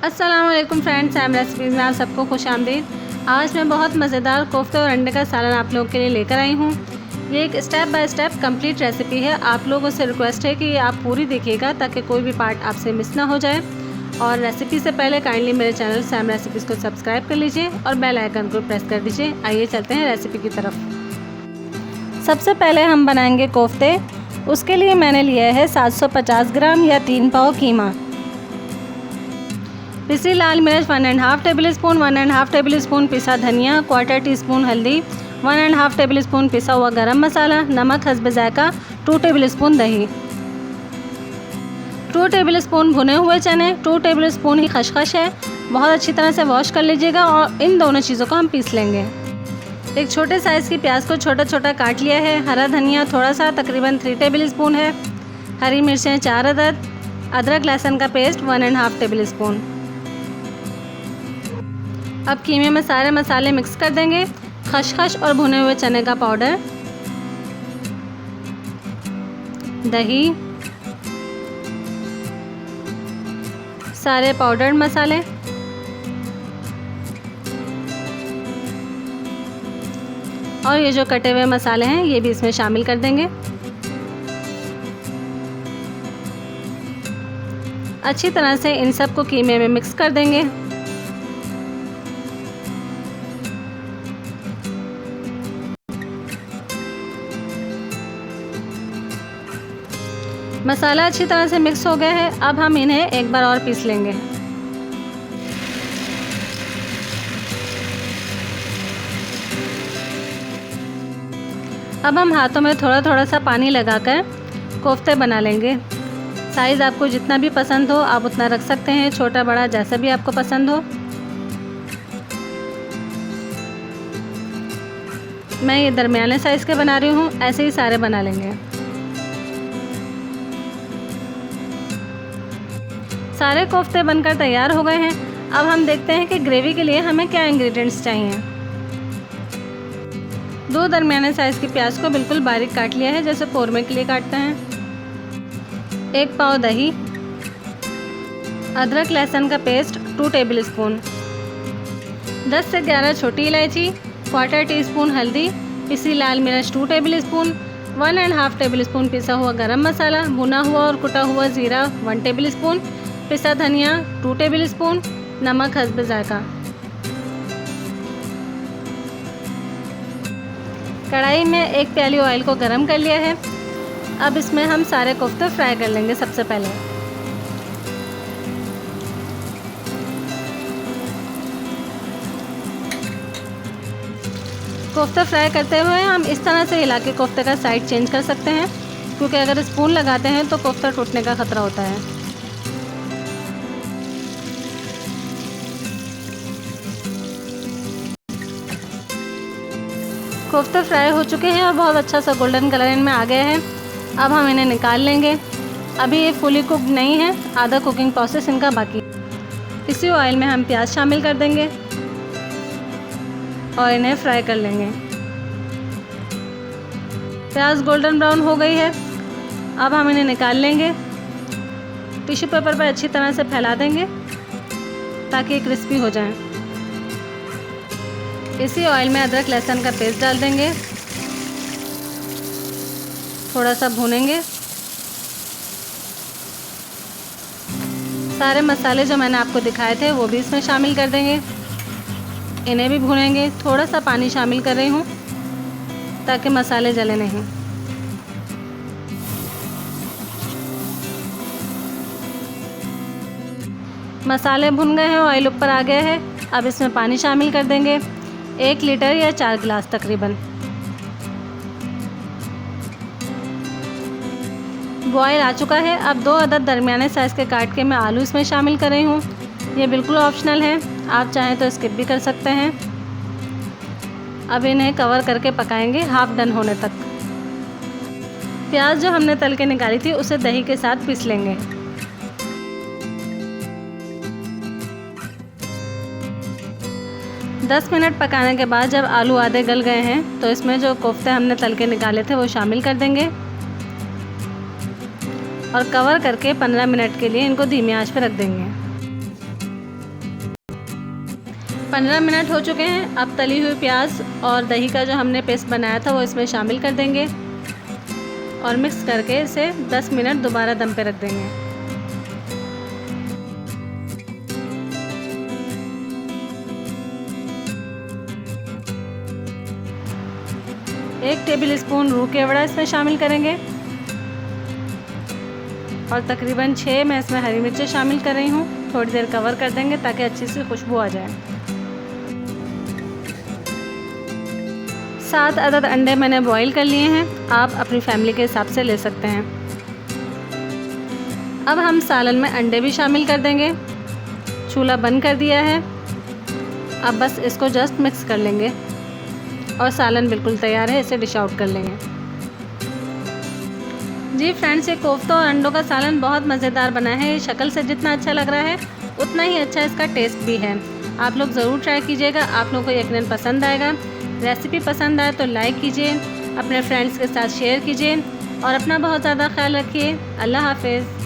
अस्सलाम वालेकुम friends, Sam recipes में आप सबको खुश आमदीद। आज मैं बहुत मज़ेदार कोफ्ते और अंडे का सालन आप लोगों के लिए लेकर आई हूँ। ये एक step by step complete recipe है। आप लोगों से रिक्वेस्ट है कि आप पूरी देखिएगा ताकि कोई भी पार्ट आपसे मिस ना हो जाए। और रेसिपी से पहले काइंडली मेरे चैनल सैम रेसिपीज़ को सब्सक्राइब कर लीजिए और बेल आइकन को प्रेस कर दीजिए। आइए चलते हैं रेसिपी की तरफ। सबसे पहले हम बनाएंगे कोफ्ते। उसके लिए मैंने लिया है 750 ग्राम या 3 पाव कीमा, पिसी लाल मिर्च 1.5 टेबल स्पून, 1.5 टेबल स्पून पिसा धनिया, 1/4 टीस्पून हल्दी, 1.5 टेबल स्पून पिसा हुआ गरम मसाला, नमक हस्ब जायका, 2 टेबल स्पून दही, 2 टेबल स्पून भुने हुए चने, 2 टेबल स्पून ही खसखस है। बहुत अच्छी तरह से वॉश कर लीजिएगा और इन दोनों चीज़ों को हम पीस लेंगे। एक छोटे साइज़ की प्याज को छोटा छोटा काट लिया है। हरा धनिया थोड़ा सा तकरीबन 3 टेबल स्पून है। हरी मिर्चें 4 अदद, अदरक लहसुन का पेस्ट 1.5 टेबल स्पून। अब कीमे में सारे मसाले मिक्स कर देंगे। खसखस और भुने हुए चने का पाउडर, दही, सारे पाउडर्ड मसाले और ये जो कटे हुए मसाले हैं ये भी इसमें शामिल कर देंगे। अच्छी तरह से इन सब को कीमे में मिक्स कर देंगे। मसाला अच्छी तरह से मिक्स हो गया है। अब हम इन्हें एक बार और पीस लेंगे। अब हम हाथों में थोड़ा थोड़ा सा पानी लगाकर कोफ्ते बना लेंगे। साइज़ आपको जितना भी पसंद हो आप उतना रख सकते हैं, छोटा बड़ा जैसा भी आपको पसंद हो। मैं ये दरमियाने साइज़ के बना रही हूँ, ऐसे ही सारे बना लेंगे। सारे कोफ्ते बनकर तैयार हो गए हैं। अब हम देखते हैं कि ग्रेवी के लिए हमें क्या इंग्रेडिएंट्स चाहिए। 2 दरमियाने साइज़ की प्याज को बिल्कुल बारीक काट लिया है, जैसे कौरमे के लिए काटते हैं। 1 पाव दही, अदरक लहसुन का पेस्ट 2 टेबल स्पून, 10 से 11 छोटी इलायची, 1/4 टीस्पून हल्दी, पिसी लाल मिर्च 2 टेबल स्पून, 1.5 टेबल स्पून पिसा हुआ गरम मसाला, भुना हुआ और कुटा हुआ ज़ीरा 1 टेबल स्पून, पिसा धनिया 2 टेबल स्पून, नमक हस्ब जायका। कढ़ाई में 1 प्याली ऑयल को गरम कर लिया है। अब इसमें हम सारे कोफ्ते फ्राई कर लेंगे। सबसे पहले कोफ्ते फ्राई करते हुए हम इस तरह से हिला के कोफ्ते का साइड चेंज कर सकते हैं, क्योंकि अगर स्पून लगाते हैं तो कोफ्ता टूटने का खतरा होता है। कोफ्ते फ्राई हो चुके हैं और बहुत अच्छा सा गोल्डन कलर इनमें आ गया है। अब हम इन्हें निकाल लेंगे। अभी ये फुली कुक्ड नहीं है, आधा कुकिंग प्रोसेस इनका बाकी। इसी ऑयल में हम प्याज शामिल कर देंगे और इन्हें फ्राई कर लेंगे। प्याज गोल्डन ब्राउन हो गई है। अब हम इन्हें निकाल लेंगे। टिश्यू पेपर पर अच्छी तरह से फैला देंगे ताकि ये क्रिस्पी हो जाएं। इसी ऑयल में अदरक लहसुन का पेस्ट डाल देंगे, थोड़ा सा भूनेंगे। सारे मसाले जो मैंने आपको दिखाए थे वो भी इसमें शामिल कर देंगे। इन्हें भी भूनेंगे। थोड़ा सा पानी शामिल कर रही हूँ ताकि मसाले जले नहीं। मसाले भुन गए हैं, ऑयल ऊपर आ गया है। अब इसमें पानी शामिल कर देंगे, 1 लीटर या 4 गिलास तकरीबन। बॉयल आ चुका है। अब 2 अदद दरमियाने साइज़ के काट के मैं आलू इसमें शामिल कर रही हूँ। ये बिल्कुल ऑप्शनल है, आप चाहें तो स्किप भी कर सकते हैं। अब इन्हें कवर करके पकाएंगे हाफ डन होने तक। प्याज जो हमने तल के निकाली थी उसे दही के साथ पीस लेंगे। दस मिनट पकाने के बाद जब आलू आधे गल गए हैं तो इसमें जो कोफ्ते हमने तल के निकाले थे वो शामिल कर देंगे और कवर करके 15 मिनट के लिए इनको धीमी आंच पर रख देंगे। 15 मिनट हो चुके हैं। अब तली हुई प्याज और दही का जो हमने पेस्ट बनाया था वो इसमें शामिल कर देंगे और मिक्स करके इसे 10 मिनट दोबारा दम पे रख देंगे। एक टेबल स्पून रूह केवड़ा इसमें शामिल करेंगे और तकरीबन 6 मैं इसमें हरी मिर्चें शामिल कर रही हूँ। थोड़ी देर कवर कर देंगे ताकि अच्छी सी खुशबू आ जाए। 7 अदद अंडे मैंने बॉईल कर लिए हैं, आप अपनी फैमिली के हिसाब से ले सकते हैं। अब हम सालन में अंडे भी शामिल कर देंगे। चूल्हा बंद कर दिया है। अब बस इसको जस्ट मिक्स कर लेंगे और सालन बिल्कुल तैयार है, इसे डिश आउट कर लेंगे। जी फ्रेंड्स, ये कोफ्ता और अंडों का सालन बहुत मज़ेदार बना है। ये शक्ल से जितना अच्छा लग रहा है उतना ही अच्छा इसका टेस्ट भी है। आप लोग ज़रूर ट्राई कीजिएगा, आप लोगों को यकीनन पसंद आएगा। रेसिपी पसंद आए तो लाइक कीजिए, अपने फ्रेंड्स के साथ शेयर कीजिए और अपना बहुत ज़्यादा ख्याल रखिए। अल्लाह हाफ़िज़।